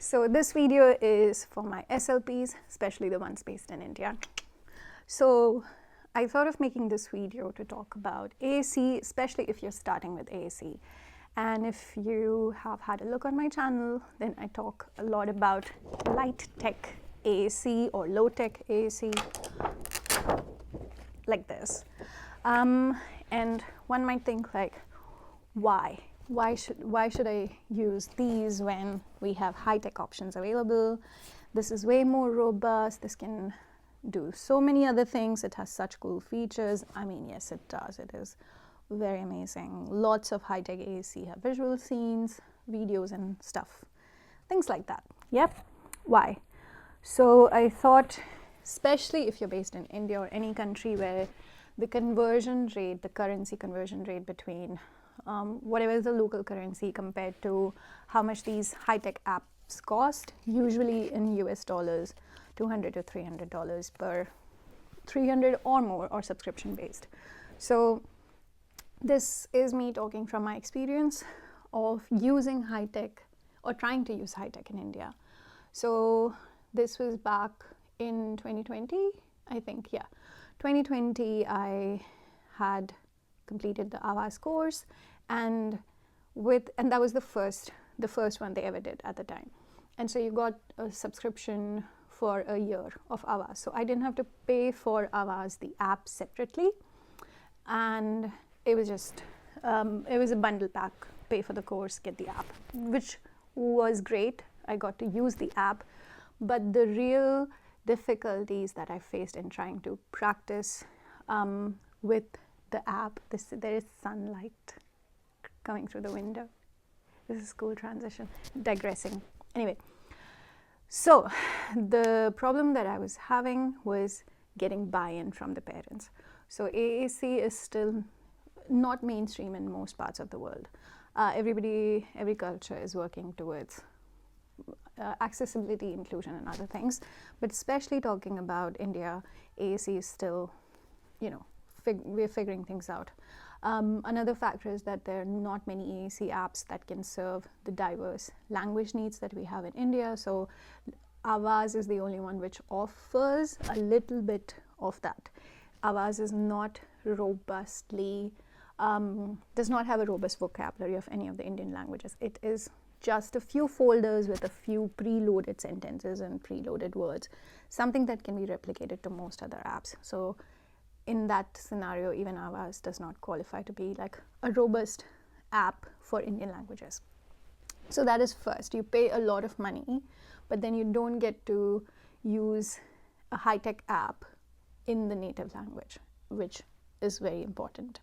So this video is for my SLPs, especially the ones based in India. So I thought of making this video to talk about AAC, especially if you're starting with AAC. And if you have had a look on my channel, then I talk a lot about light tech AAC or low tech AAC, like this. And one might think like, why? Why should I use these when we have high-tech options available? This is way more robust. This can do so many other things. It has such cool features. I mean, yes, it does. It is very amazing. Lots of high-tech AAC have visual scenes, videos and stuff. Things like that. Yep. Why? So I thought, especially if you're based in India or any country where the conversion rate, the currency conversion rate between whatever is the local currency compared to how much these high-tech apps cost, usually in US dollars, $200 to $300 per 300 or more, or subscription based. So this is me talking from my experience of using high-tech or trying to use high-tech in India. So this was back in 2020, I think, yeah. 2020, I had completed the AAC course, and that was the first one they ever did at the time. And so you got a subscription for a year of AAC. So I didn't have to pay for AAC, the app, separately, and it was just it was a bundle pack: pay for the course, get the app, which was great. I got to use the app, but the real difficulties that I faced in trying to practice with the app, there is sunlight coming through the window. This is cool transition. Digressing. Anyway, so the problem that I was having was getting buy-in from the parents. So AAC is still not mainstream in most parts of the world. Every culture is working towards accessibility, inclusion, and other things. But especially talking about India, AAC is still, we're figuring things out. Another factor is that there are not many AAC apps that can serve the diverse language needs that we have in India. So AAC is the only one which offers a little bit of that. AAC is not robustly, does not have a robust vocabulary of any of the Indian languages. It is just a few folders with a few preloaded sentences and preloaded words, something that can be replicated to most other apps. So in that scenario, even AAC does not qualify to be like a robust app for Indian languages. So that is first. You pay a lot of money, but then you don't get to use a high-tech app in the native language, which is very important.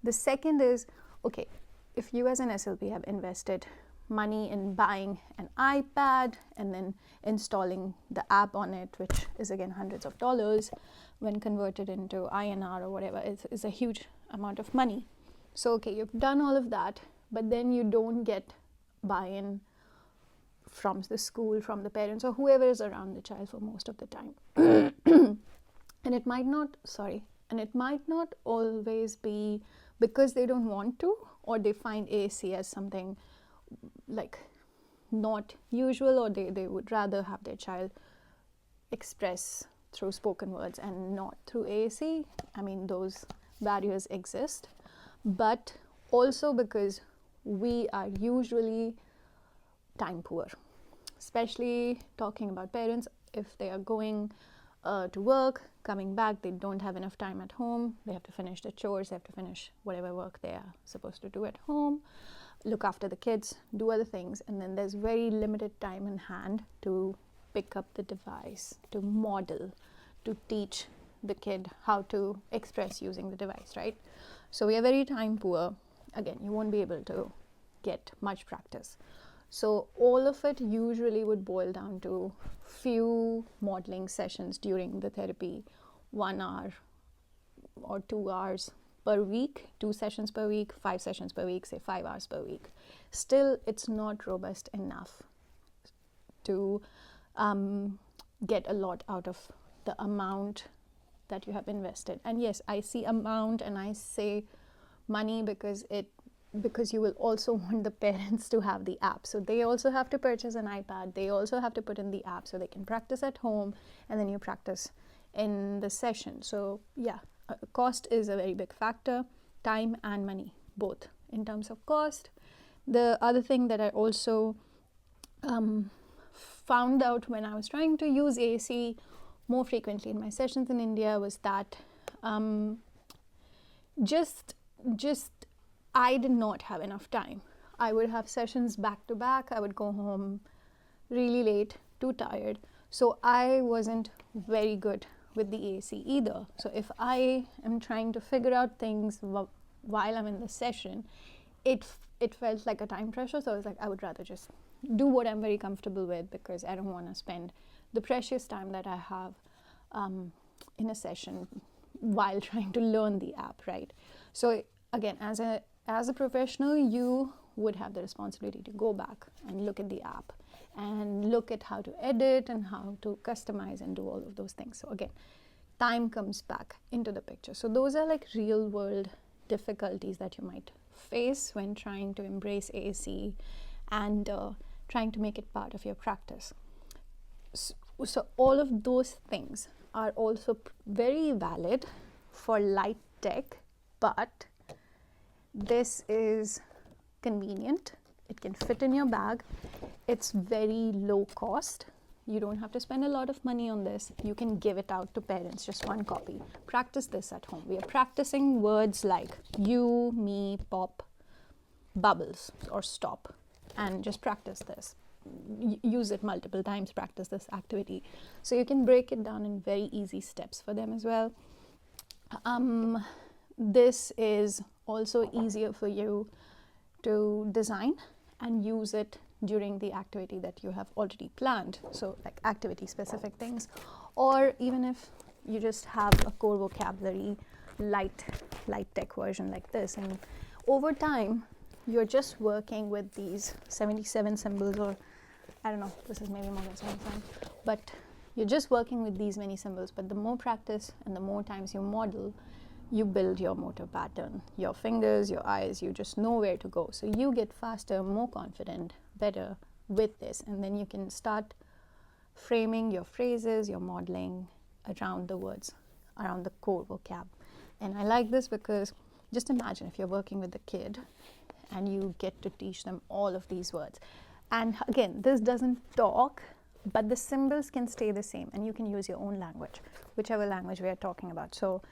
The second is, okay, if you as an SLP have invested money in buying an iPad and then installing the app on it, which is again hundreds of dollars, when converted into INR or whatever, is a huge amount of money. So okay, you've done all of that, but then you don't get buy-in from the school, from the parents, or whoever is around the child for most of the time. And it might not always be because they don't want to, or they find AAC as something like not usual, or they would rather have their child express through spoken words and not through AAC. I mean, those barriers exist, but also because we are usually time poor, especially talking about parents. If they are going to work, coming back, they don't have enough time at home. They have to finish the chores, they have to finish whatever work they are supposed to do at home, look after the kids, do other things, and then there's very limited time in hand to pick up the device, to model, to teach the kid how to express using the device, right? So we are very time poor. Again, you won't be able to get much practice. So all of it usually would boil down to few modeling sessions during the therapy, 1 hour or 2 hours per week, 2 sessions per week, 5 sessions per week, say 5 hours per week. Still, it's not robust enough to get a lot out of the amount that you have invested. And yes, I see amount and I say money because it because you will also want the parents to have the app. So they also have to purchase an iPad. They also have to put in the app so they can practice at home, and then you practice in the session. So yeah, cost is a very big factor, time and money, both in terms of cost. The other thing that I also found out when I was trying to use AAC more frequently in my sessions in India was that just I did not have enough time. I would have sessions back to back. I would go home really late, too tired. So I wasn't very good with the AAC either. So if I am trying to figure out things while I'm in the session, it felt like a time pressure. So I was like, I would rather just do what I'm very comfortable with, because I don't want to spend the precious time that I have in a session while trying to learn the app, right? So again, as a professional, you would have the responsibility to go back and look at the app and look at how to edit and how to customize and do all of those things. So again, time comes back into the picture. So those are like real world difficulties that you might face when trying to embrace AAC and trying to make it part of your practice. So all of those things are also very valid for light tech, but this is convenient. It can fit in your bag. It's very low cost. You don't have to spend a lot of money on this. You can give it out to parents, just one copy. Practice this at home. We are practicing words like you, me, pop, bubbles, or stop, and just practice this. Use it multiple times, practice this activity. So you can break it down in very easy steps for them as well. This is also easier for you to design and use it during the activity that you have already planned. So like activity specific things, or even if you just have a core vocabulary light tech version like this, and over time you're just working with these 77 symbols, or I don't know, this is maybe more than 75, but you're just working with these many symbols. But the more practice and the more times you model, you build your motor pattern, your fingers, your eyes, you just know where to go. So you get faster, more confident, better with this, and then you can start framing your phrases, your modeling around the words, around the core vocab. And I like this because just imagine if you're working with a kid and you get to teach them all of these words. And again, this doesn't talk, but the symbols can stay the same, and you can use your own language, whichever language we are talking about. So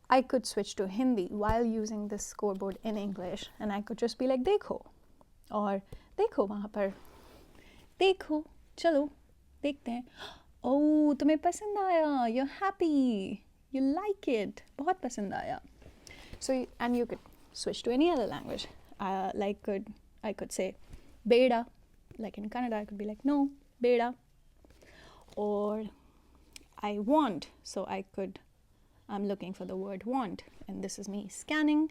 I could switch to Hindi while using this scoreboard in English, and I could just be like, देखो, or देखो वहाँ पर, देखो, चलो, देखते हैं, oh, तुम्हें पसंद आया, you're happy, you like it, बहुत पसंद आया. So, and you could switch to any other language. I could say, बेड़ा, like in Kannada, I could be like, no, बेड़ा. Or I want, so I'm looking for the word want, and this is me scanning,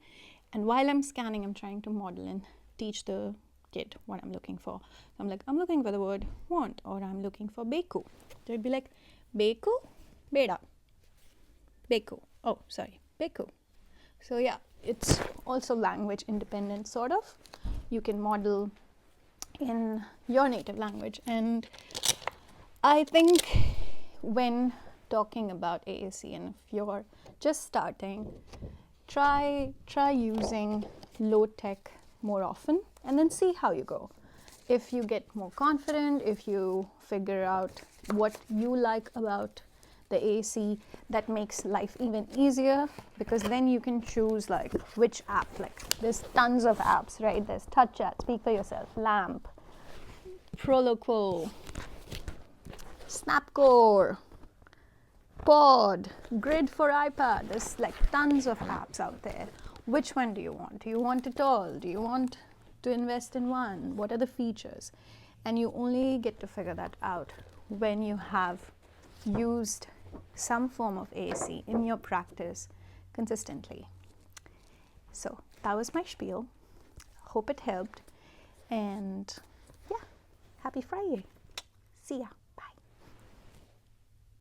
and while I'm scanning, I'm trying to model and teach the kid what I'm looking for. So I'm like, I'm looking for the word want, or I'm looking for beku. So it'd be like, beku, beda, beku, oh sorry, beku. So yeah, it's also language independent, sort of. You can model in your native language. And I think when talking about AAC, and if you're just starting, try using low tech more often, and then see how you go. If you get more confident, if you figure out what you like about the AAC, that makes life even easier, because then you can choose like which app. Like there's tons of apps, right? There's Touch Chat, Speak for Yourself, Lamp, Proloquo, Snapcore, Pod, Grid for iPad. There's like tons of apps out there. Which one do you want? Do you want it all? Do you want to invest in one? What are the features? And you only get to figure that out when you have used some form of AAC in your practice consistently. So that was my spiel. Hope it helped. And yeah, happy Friday. See ya.